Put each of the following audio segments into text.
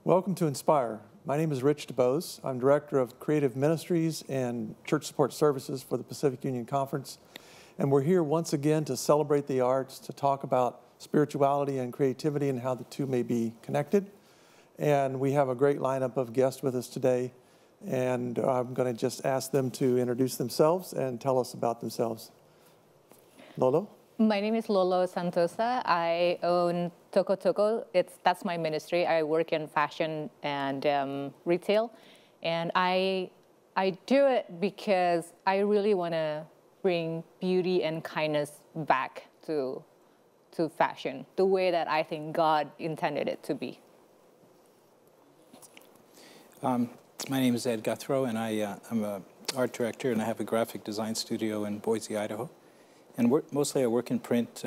Welcome to InSpire. My name is Rich DuBose. I'm Director of Creative Ministries and Church Support Services for the Pacific Union Conference. And we're here once again to celebrate the arts, to talk about spirituality and creativity and how the two may be connected. And we have a great lineup of guests with us today. And I'm going to just ask them to introduce themselves and tell us about themselves. Lolo? My name is Lolo Santosa. I own Toko Toko. That's my ministry. I work in fashion and retail. And I do it because I really want to bring beauty and kindness back to fashion, the way that I think God intended it to be. My name is Ed Guthro, and I'm an art director, and I have a graphic design studio in Boise, Idaho. And mostly I work in print,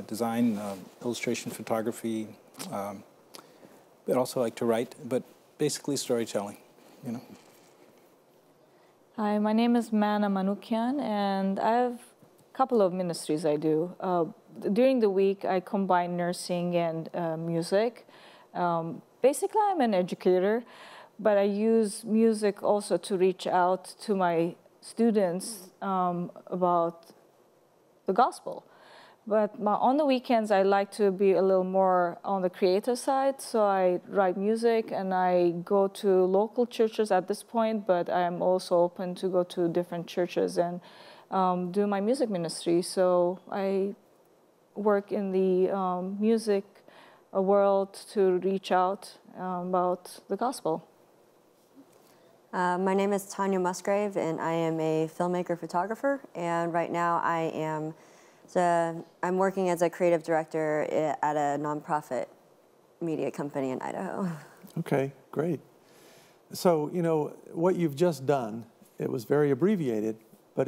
design, illustration, photography, but also like to write, but basically storytelling, you know. Hi, my name is Manoukian, and I have a couple of ministries I do. During the week, I combine nursing and music. Basically, I'm an educator, but I use music also to reach out to my students about the gospel. But on the weekends, I like to be a little more on the creative side, so I write music and I go to local churches at this point, but I'm also open to go to different churches and do my music ministry. So I work in the music world to reach out about the gospel. My name is Tanya Musgrave, and I am a filmmaker photographer. And right now, I'm working as a creative director at a nonprofit media company in Idaho. Okay, great. So, you know, what you've just done, it was very abbreviated, but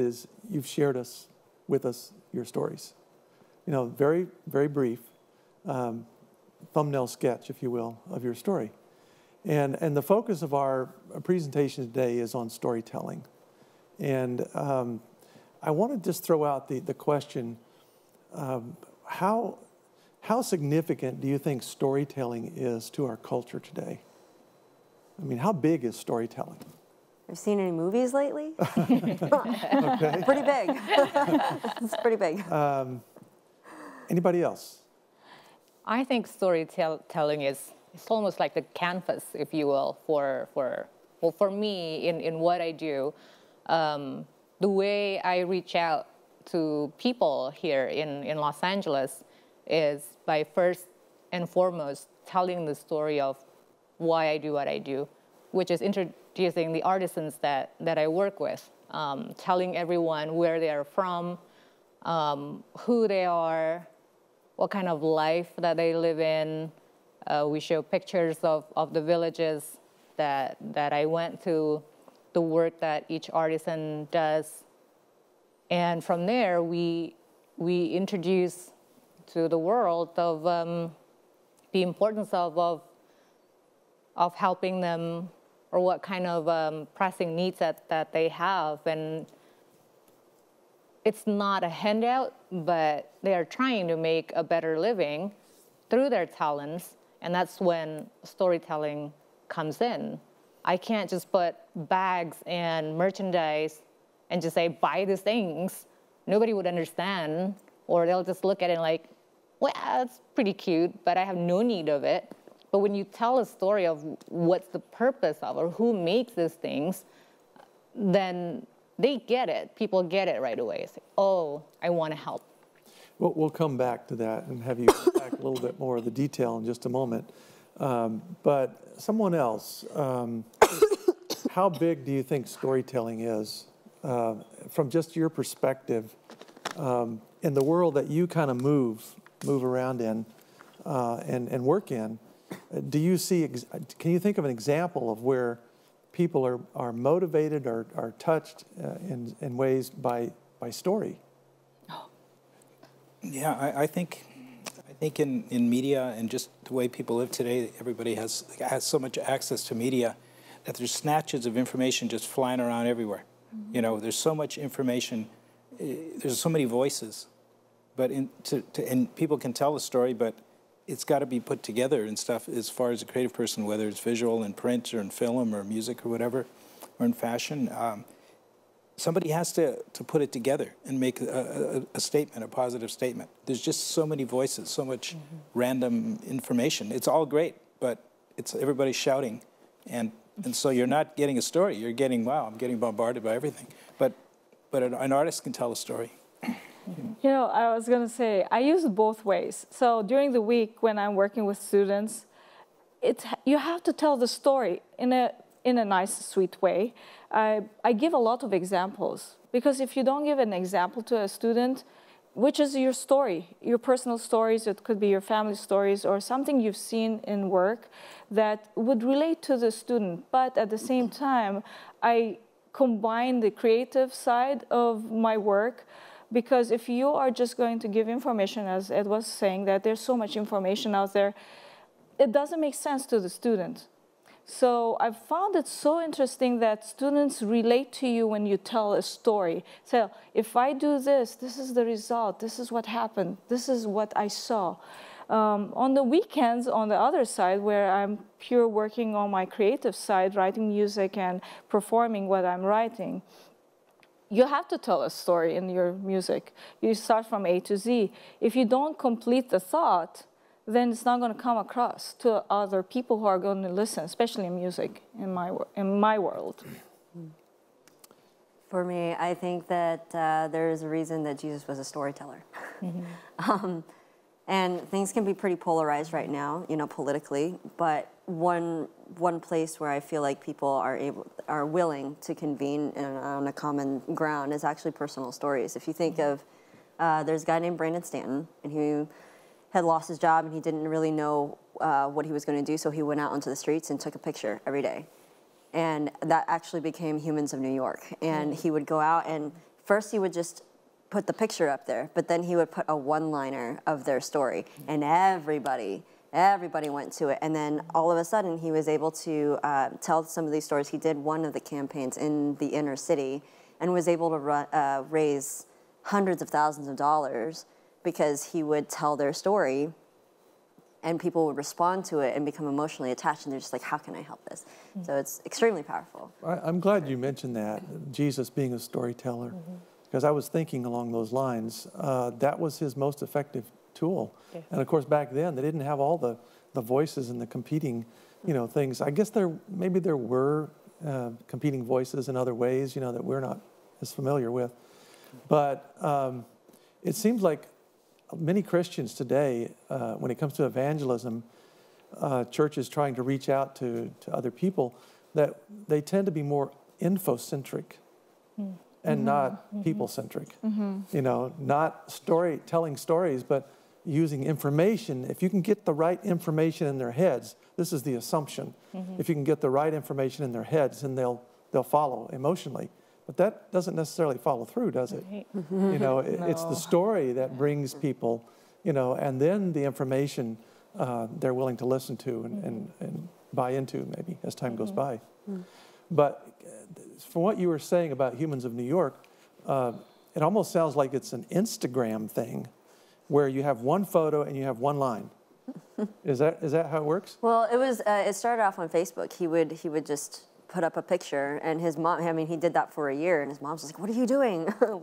you've shared with us your stories. You know, very, very brief thumbnail sketch, if you will, of your story. And the focus of our presentation today is on storytelling. And I want to just throw out the question, how significant do you think storytelling is to our culture today? I mean, how big is storytelling? Have you seen any movies lately? Okay. Pretty big. It's pretty big. Anybody else? I think storytelling it's almost like the canvas, if you will, for me in what I do. The way I reach out to people here in Los Angeles is by first and foremost telling the story of why I do what I do, which is introducing the artisans that I work with, telling everyone where they are from, who they are, what kind of life that they live in. We show pictures of the villages that I went to, the work that each artisan does. And from there, we introduce to the world of the importance of helping them, or what kind of pressing needs that they have. And it's not a handout, but they are trying to make a better living through their talents. And that's when storytelling comes in. I can't just put bags and merchandise and just say, buy these things. Nobody would understand, or they'll just look at it like, well, it's pretty cute, but I have no need of it. But when you tell a story of what's the purpose of, or who makes these things, then they get it. People get it right away. It's like, oh, I want to help. We'll come back to that and have you unpack a little bit more of the detail in just a moment. But someone else, how big do you think storytelling is from just your perspective in the world that you kind of move around in and work in? Do you see? Can you think of an example of where people are motivated or are touched in ways by story? Yeah, I think in media and just the way people live today, everybody has so much access to media that there's snatches of information just flying around everywhere. Mm-hmm. You know, there's so much information, there's so many voices, but and people can tell a story, but it's got to be put together and stuff as far as a creative person, whether it's visual in print or in film or music or whatever, or in fashion. Somebody has to put it together and make a statement, a positive statement. There's just so many voices, so much random information. It's all great, but it's everybody's shouting. And so you're not getting a story. You're getting, wow, I'm getting bombarded by everything. But an artist can tell a story. You know, I was going to say, I use it both ways. So during the week when I'm working with students, you have to tell the story in a nice, sweet way. I give a lot of examples, because if you don't give an example to a student, which is your story, your personal stories, it could be your family stories or something you've seen in work that would relate to the student, but at the same time, I combine the creative side of my work. Because if you are just going to give information, as Ed was saying, that there's so much information out there, it doesn't make sense to the student. So I've found it so interesting that students relate to you when you tell a story. So if I do this, this is the result, this is what happened, this is what I saw. On the weekends, on the other side, where I'm pure working on my creative side, writing music and performing what I'm writing, you have to tell a story in your music. You start from A to Z. If you don't complete the thought, then it's not going to come across to other people who are going to listen, especially in music, in my world. For me, I think that there's a reason that Jesus was a storyteller. And things can be pretty polarized right now, you know, politically, but one place where I feel like people are willing to convene on a common ground is actually personal stories. If you think of, there's a guy named Brandon Stanton, and he had lost his job and he didn't really know what he was going to do, so he went out onto the streets and took a picture every day. And that actually became Humans of New York. And he would go out, and first he would just put the picture up there, but then he would put a one-liner of their story, and everybody went to it. And then all of a sudden he was able to tell some of these stories. He did one of the campaigns in the inner city and was able to raise hundreds of thousands of dollars because he would tell their story and people would respond to it and become emotionally attached, and they're just like, how can I help this? So it's extremely powerful. I'm glad you mentioned that, Jesus being a storyteller. Because I was thinking along those lines, that was his most effective tool. And of course, back then, they didn't have all the voices and the competing, you know, things. I guess maybe there were competing voices in other ways, you know, that we're not as familiar with. But it seems like many Christians today, when it comes to evangelism, churches trying to reach out to other people, that they tend to be more infocentric. And not people-centric, you know, not telling stories, but using information. If you can get the right information in their heads, this is the assumption. If you can get the right information in their heads, then they'll follow emotionally. But that doesn't necessarily follow through, does it? You know, it's the story that brings people, you know, and then the information they're willing to listen to and buy into maybe as time goes by. But from what you were saying about Humans of New York, it almost sounds like it's an Instagram thing where you have one photo and you have one line. Is that how it works? Well, it started off on Facebook. He would just put up a picture, and his mom, I mean, he did that for a year, and his mom's just like, what are you doing? Go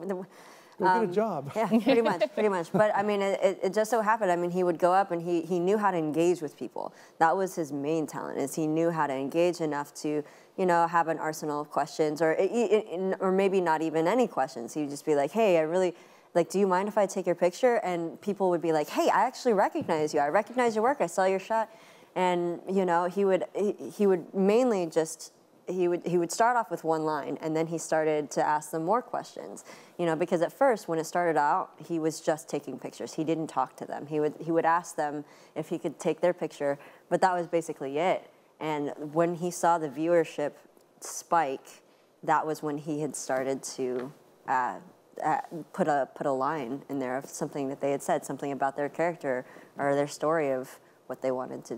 get a job. Yeah, pretty much. But I mean, it just so happened, I mean, he would go up and he knew how to engage with people. That was his main talent, is he knew how to engage enough to, you know, have an arsenal of questions, or maybe not even any questions. He'd just be like, hey, I really, like, do you mind if I take your picture? And people would be like, hey, I actually recognize you. I recognize your work. I saw your shot. And, you know, he would mainly just, he would start off with one line, and then he started to ask them more questions. You know, because at first, when it started out, he was just taking pictures. He didn't talk to them. He would ask them if he could take their picture, but that was basically it. And when he saw the viewership spike, that was when he had started to put a line in there of something that they had said, something about their character or their story of what they wanted to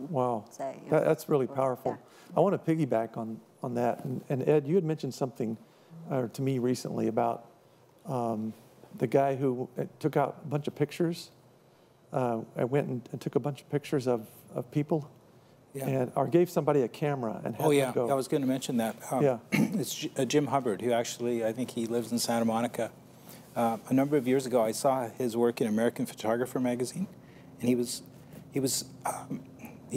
say. You know? That's really powerful. Yeah. I want to piggyback on that. And Ed, you had mentioned something to me recently about the guy who took out a bunch of pictures I went and took a bunch of pictures of people, Yeah. or gave somebody a camera and had Oh, them yeah, go. I was going to mention that. Yeah. It's Jim Hubbard, who actually, I think he lives in Santa Monica. A number of years ago, I saw his work in American Photographer magazine, and he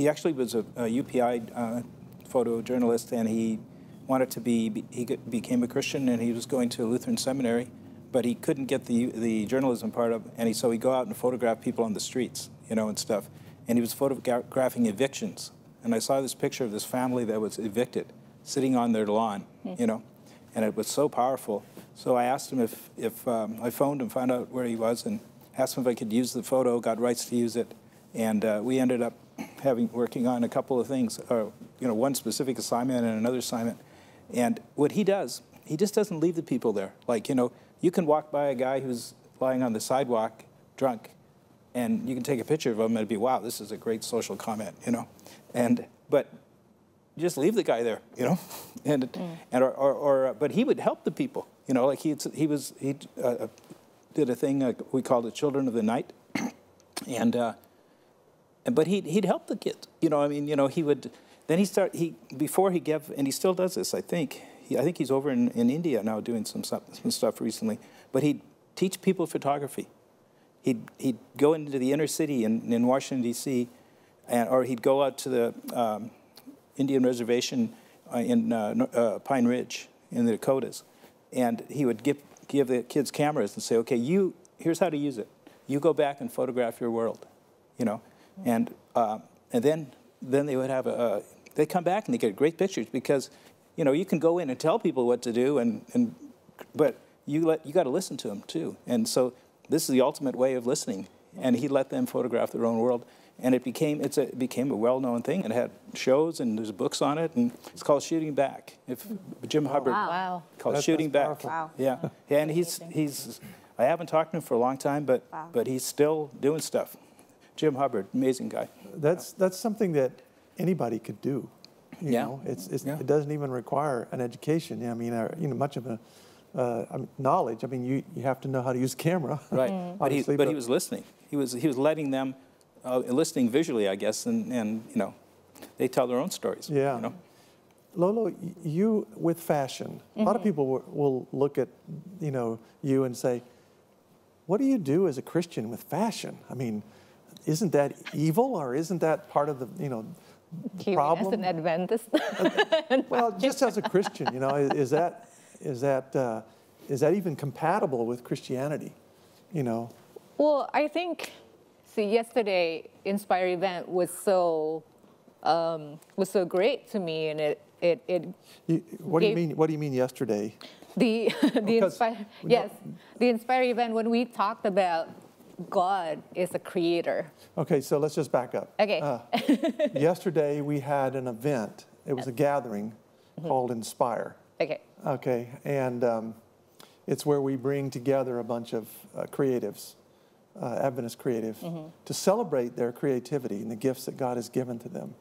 actually was a UPI photojournalist, and he wanted to became a Christian, and he was going to a Lutheran seminary, but he couldn't get the journalism part of, and so he'd go out and photograph people on the streets, you know, and stuff, and he was photographing evictions. And I saw this picture of this family that was evicted, sitting on their lawn, you know, and it was so powerful. So I asked him if I phoned him, found out where he was, and asked him if I could use the photo, got rights to use it, and we ended up working on a couple of things, you know, one specific assignment and another assignment. And what he does, he just doesn't leave the people there. Like, you know, you can walk by a guy who's lying on the sidewalk, drunk, and you can take a picture of him and it'd be, wow, this is a great social comment, you know. But you just leave the guy there, you know. But he would help the people, you know. Like he did a thing we called it Children of the Night, but he'd help the kids, you know. I mean, you know, he would. Then before he gave, and he still does this. I think he's over in India now doing some stuff recently. But he'd teach people photography. He'd go into the inner city in Washington D.C. Or he'd go out to the Indian reservation in Pine Ridge in the Dakotas, and he would give the kids cameras and say, "Okay, here's how to use it. You go back and photograph your world," you know, and then they would have they come back and they get great pictures because, you know, you can go in and tell people what to do, but you got to listen to them too, and so this is the ultimate way of listening, and he let them photograph their own world. And it became a well-known thing, and it had shows, and there's books on it, and it's called Shooting Back. Jim Hubbard called Shooting Back. Wow. Yeah, and he's I haven't talked to him for a long time, but he's still doing stuff. Jim Hubbard, amazing guy. That's something that anybody could do. You know, it doesn't even require an education. I mean, you know, much of a knowledge. I mean, you have to know how to use a camera. Right, but he was listening. He was letting them. Listening visually, I guess, and you know, they tell their own stories. Yeah. You know? Lolo, you with fashion, a lot of people will look at, you know, you and say, what do you do as a Christian with fashion? I mean, isn't that evil, or isn't that part of the, you know, the problem? As an Adventist. Well, just as a Christian, you know, is that even compatible with Christianity? You know. Well, I think. See, yesterday, InSpire event was so great to me, and What do you mean? What do you mean yesterday? The InSpire event, when we talked about God is a creator. Okay, so let's just back up. Okay. Yesterday we had an event. It was a gathering called InSpire. Okay. Okay, and it's where we bring together a bunch of creatives. Adventist creative, to celebrate their creativity and the gifts that God has given to them.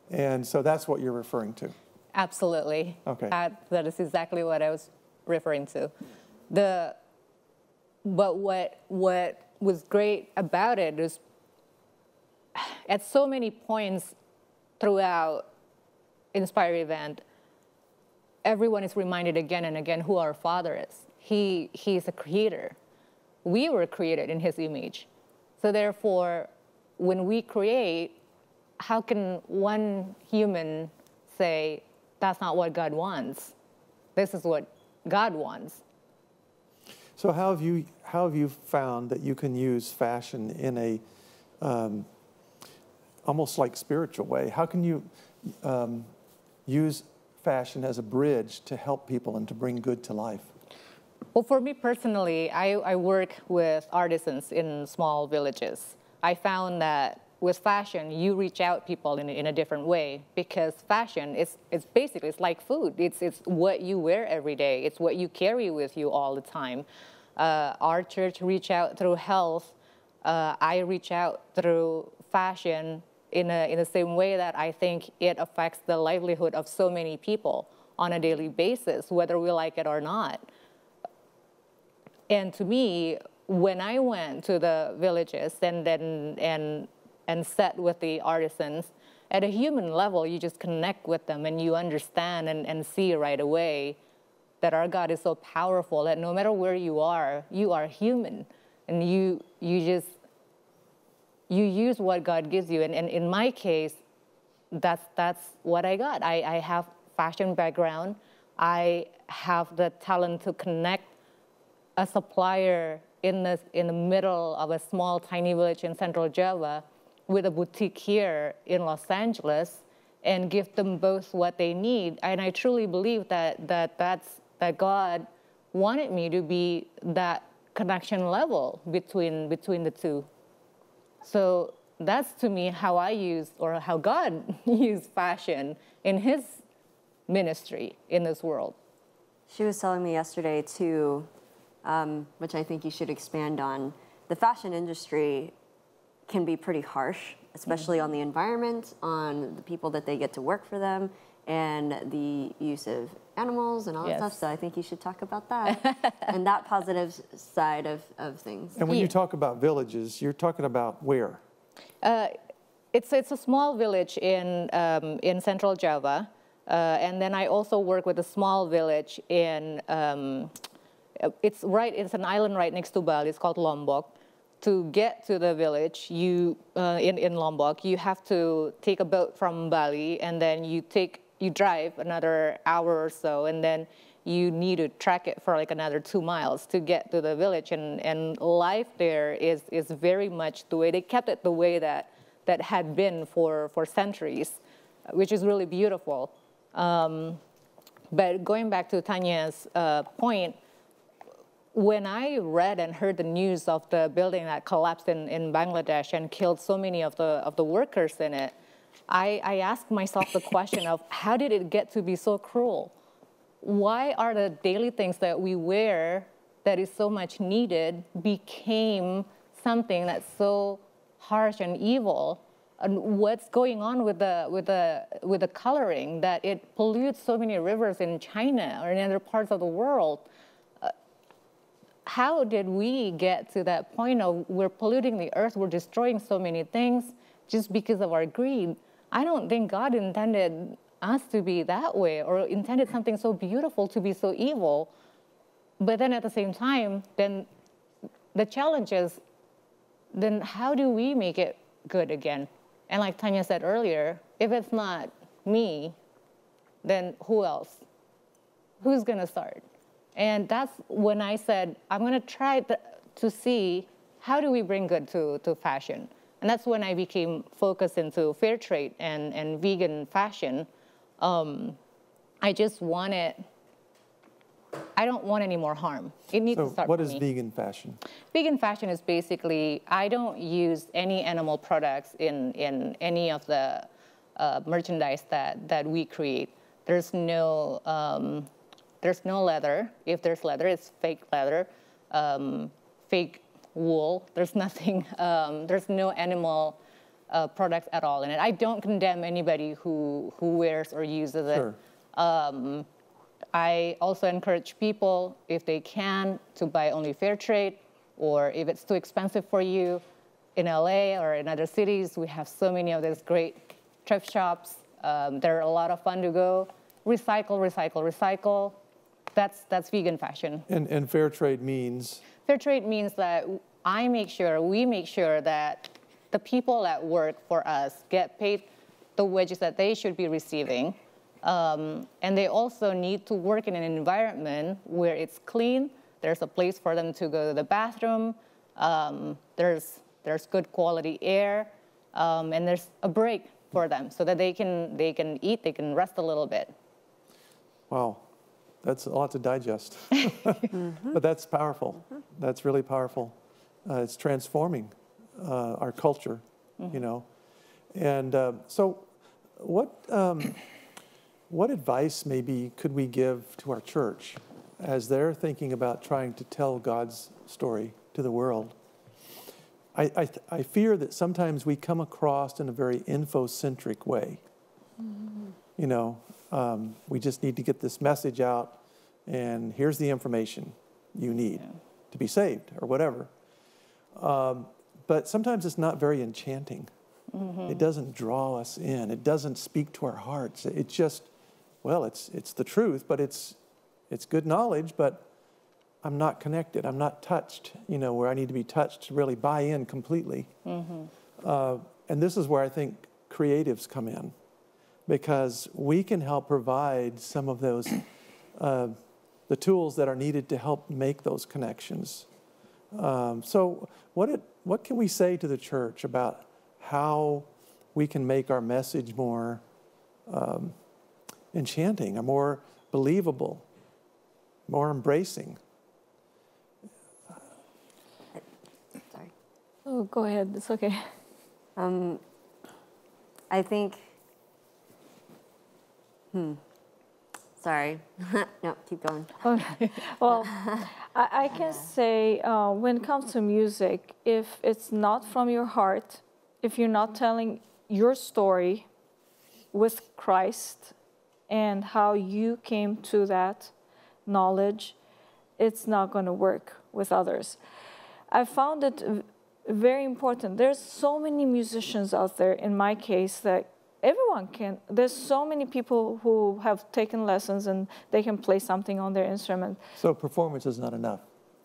And so that's what you're referring to. Absolutely. Okay. That is exactly what I was referring to. But what was great about it is at so many points throughout InSpire event, everyone is reminded again and again who our Father is. He's a creator. We were created in his image. So therefore, when we create, how can one human say, that's not what God wants? This is what God wants. So how have you found that you can use fashion in a almost like spiritual way? How can you use fashion as a bridge to help people and to bring good to life? Well, for me personally, I work with artisans in small villages. I found that with fashion, you reach out people in a different way, because fashion is basically, it's like food. It's what you wear every day. It's what you carry with you all the time. Our church reach out through health. I reach out through fashion in the same way that I think it affects the livelihood of so many people on a daily basis, whether we like it or not. And to me, when I went to the villages and sat with the artisans, at a human level, you just connect with them and you understand and see right away that our God is so powerful that no matter where you are human, and you use what God gives you. And in my case, that's what I got. I have fashion background. I have the talent to connect a supplier in the middle of a small, tiny village in Central Java with a boutique here in Los Angeles and give them both what they need. And I truly believe that God wanted me to be that connection level between the two. So that's, to me, how I use, or how God used fashion in his ministry in this world. She was telling me yesterday too, which I think you should expand on, the fashion industry can be pretty harsh, especially on the environment, on the people that they get to work for them, and the use of animals and all that stuff. So I think you should talk about that and that positive side of things. And when you talk about villages, you're talking about where? It's a small village in Central Java, and then I also work with a small village in. It's an island right next to Bali. It's called Lombok. To get to the village, in Lombok, you have to take a boat from Bali, and then you drive another hour or so, and then you need to track it for like another 2 miles to get to the village. And life there is very much the way they kept it, the way that had been for centuries, which is really beautiful. But going back to Tanya's point, when I read and heard the news of the building that collapsed in Bangladesh and killed so many of the workers in it, I asked myself the question of how did it get to be so cruel? Why are the daily things that we wear that is so much needed became something that's so harsh and evil? And what's going on with the coloring that it pollutes so many rivers in China or in other parts of the world? How did we get to that point of we're polluting the earth, we're destroying so many things just because of our greed? I don't think God intended us to be that way or intended something so beautiful to be so evil. But then at the same time, then the challenge is, then how do we make it good again? And like Tanya said earlier, if it's not me, then who else? Who's gonna start? And that's when I said, I'm going to try to see how do we bring good to fashion. And that's when I became focused into fair trade and vegan fashion. I just I don't want any more harm. It needs to start what from is me. vegan fashion? Vegan fashion is basically, I don't use any animal products in any of the merchandise that we create. There's no leather. If there's leather, it's fake leather, fake wool. There's nothing, there's no animal products at all in it. I don't condemn anybody who wears or uses it. Sure. I also encourage people, if they can, to buy only fair trade, or if it's too expensive for you, in LA or in other cities, we have so many of these great thrift shops. They're a lot of fun to go. Recycle, recycle, recycle. That's vegan fashion. And fair trade means? Fair trade means that we make sure that the people that work for us get paid the wages that they should be receiving. And they also need to work in an environment where it's clean. There's a place for them to go to the bathroom. There's good quality air, and there's a break for them so that they can eat, they can rest a little bit. Wow. That's a lot to digest. But that's powerful. That's really powerful. It's transforming our culture, you know. And so what advice maybe could we give to our church as they're thinking about trying to tell God's story to the world? I fear that sometimes we come across in a very infocentric way. You know, we just need to get this message out, and here's the information you need. to be saved or whatever. But sometimes it's not very enchanting. It doesn't draw us in. It doesn't speak to our hearts. It just, well, it's the truth, but it's good knowledge, but I'm not connected. I'm not touched, where I need to be touched to really buy in completely. And this is where I think creatives come in, because we can help provide some of those, the tools that are needed to help make those connections. So what can we say to the church about how we can make our message more enchanting, or more believable, more embracing? Sorry. Oh, go ahead. It's okay. I think, sorry. No, keep going. Okay. Well, I can say when it comes to music, if it's not from your heart, if you're not telling your story with Christ and how you came to that knowledge, it's not going to work with others. I found it very important. There's so many musicians out there, in my case, that everyone can. There's so many people who have taken lessons and they can play something on their instrument. So performance is not enough.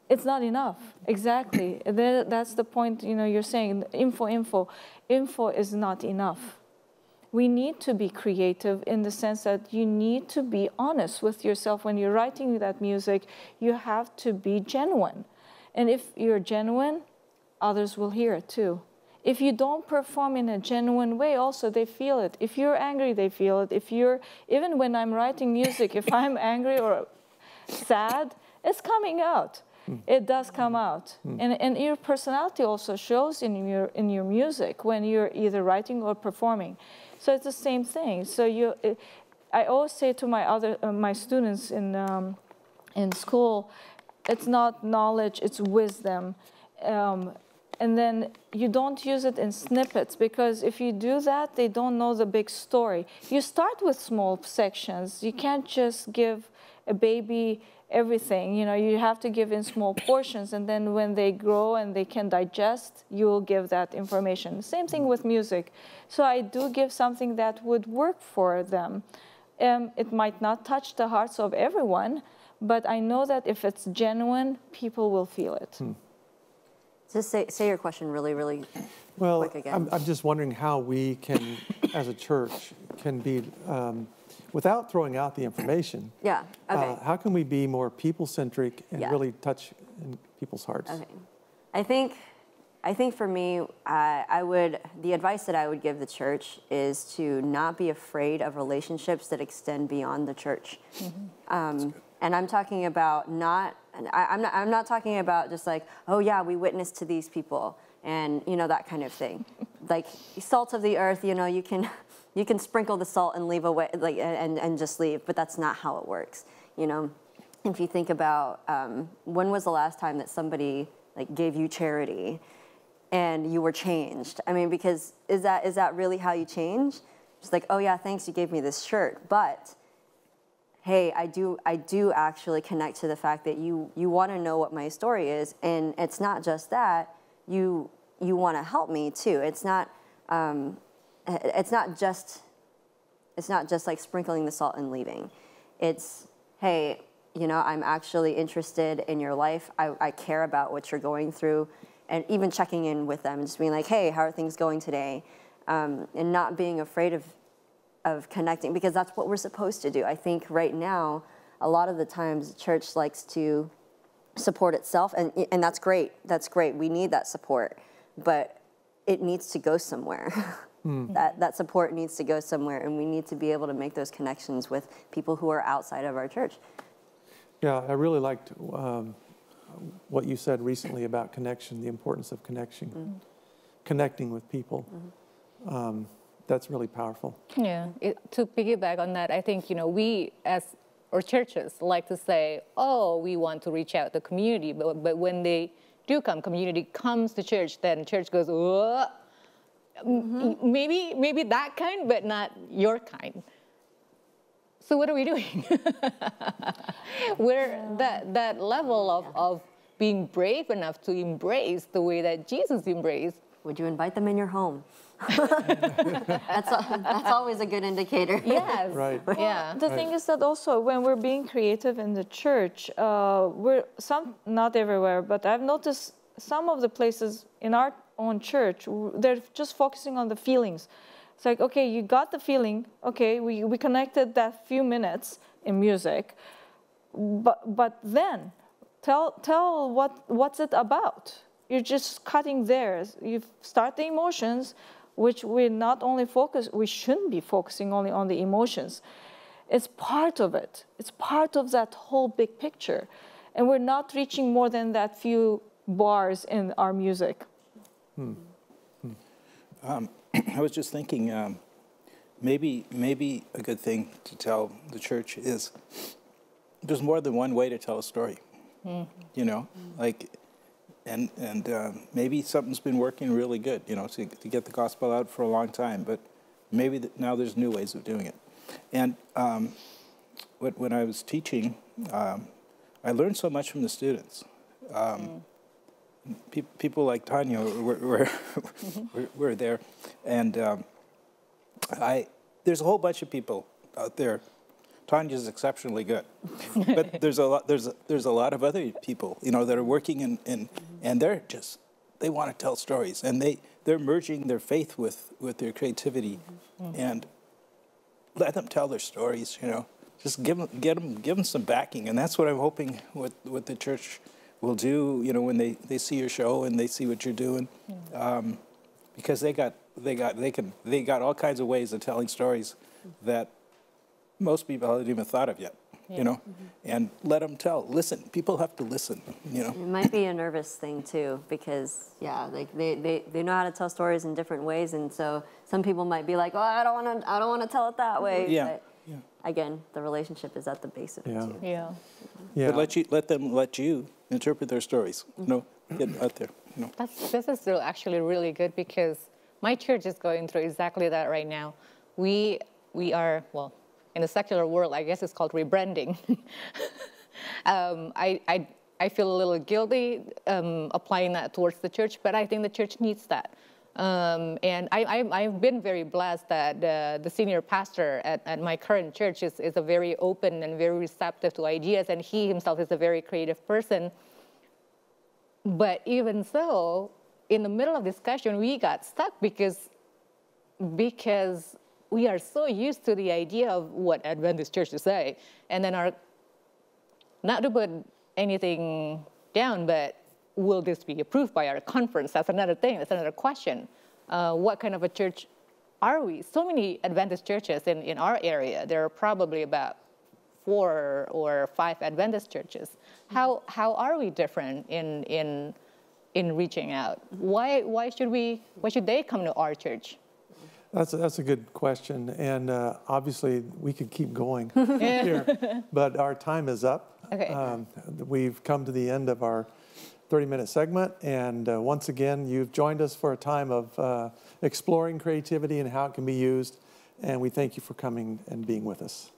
It's not enough, exactly. That's the point, you're saying, info is not enough. We need to be creative in the sense that you need to be honest with yourself. When you're writing that music, you have to be genuine. And if you're genuine, others will hear it too. If you don't perform in a genuine way, also they feel it. If you're angry, they feel it. Even when I'm writing music, if I'm angry or sad, it's coming out. It does come out. And your personality also shows in your music when you're either writing or performing. So it's the same thing. So I always say to my students in school, it's not knowledge, it's wisdom. And then you don't use it in snippets, because if you do that, they don't know the big story. You start with small sections. You can't just give a baby everything. You have to give in small portions, and then when they grow and they can digest, you will give that information. Same thing with music. So I do give something that would work for them. It might not touch the hearts of everyone, but I know that if it's genuine, people will feel it. Just say your question really, really quick again. I'm just wondering how we can, as a church, can be, without throwing out the information, Yeah, okay. how can we be more people-centric and really touch in people's hearts? Okay. I think for me, the advice that I would give the church is to not be afraid of relationships that extend beyond the church. And I'm talking about I'm not talking about just like, oh yeah, we witnessed to these people and that kind of thing. Like salt of the earth, you can sprinkle the salt and leave away, and just leave, but that's not how it works. If you think about when was the last time that somebody gave you charity and you were changed? I mean, because is that really how you change? Just like, oh yeah, thanks, you gave me this shirt, but hey, I do actually connect to the fact that you want to know what my story is, and it's not just that, you want to help me too. It's not just like sprinkling the salt and leaving. It's, hey, I'm actually interested in your life. I care about what you're going through, and even checking in with them, just being like, hey, how are things going today? And not being afraid of connecting, because that's what we're supposed to do. I think right now, a lot of the times, the church likes to support itself, and that's great. That's great. We need that support, but it needs to go somewhere. That support needs to go somewhere, and we need to be able to make those connections with people who are outside of our church. Yeah, I really liked what you said recently about connection, the importance of connection, connecting with people. That's really powerful. Yeah, to piggyback on that, I think, we as or churches like to say, oh, we want to reach out to the community, but when they do come, community comes to church, then church goes, oh, maybe that kind, but not your kind. So what are we doing? Where that level of being brave enough to embrace the way that Jesus embraced. Would you invite them in your home? That's always a good indicator. Yes. Right. Yeah. The thing is that also when we're being creative in the church, not everywhere, but I've noticed some of the places in our own church, they're just focusing on the feelings. It's like, okay, you got the feeling, okay, we connected that few minutes in music, but then tell what's it about. You're just cutting there. You start the emotions, which we shouldn't be focusing only on the emotions. It's part of it. It's part of that whole big picture. And we're not reaching more than that few bars in our music. I was just thinking, maybe a good thing to tell the church is there's more than one way to tell a story. You know, like, and maybe something's been working really good, you know, to get the gospel out for a long time, but maybe now there's new ways of doing it. And when I was teaching, I learned so much from the students. People like Tanya were there, and there's a whole bunch of people out there. Tanya's exceptionally good, but there's a lot of other people, you know, that are working and they want to tell stories, and they're merging their faith with their creativity, and let them tell their stories, you know. Just give them some backing, and that's what I'm hoping what the church will do, you know, when they see your show and they see what you're doing, because they got all kinds of ways of telling stories that most people haven't even thought of yet, you know, and let them tell. Listen, people have to listen, you know. It might be a nervous thing too, because like they know how to tell stories in different ways, and so some people might be like, oh, I don't want to tell it that way. Yeah. But again, the relationship is at the base of it too. Yeah. Yeah. But let them interpret their stories, you know, get out there, you know. This is actually really good, because my church is going through exactly that right now. We are, well, in the secular world, I guess it's called rebranding. I feel a little guilty applying that towards the church, but I think the church needs that. And I've been very blessed that the senior pastor at my current church is a very open and very receptive to ideas, and he himself is a very creative person. But even so, in the middle of discussion, we got stuck because we are so used to the idea of what Adventist churches say, and then not to put anything down, but will this be approved by our conference? That's another thing. That's another question. What kind of a church are we? So many Adventist churches in our area. There are probably about 4 or 5 Adventist churches. How are we different in reaching out? Why should they come to our church? That's a good question, and obviously we could keep going here, but our time is up. Okay. We've come to the end of our 30-minute segment, and once again, you've joined us for a time of exploring creativity and how it can be used, and we thank you for coming and being with us.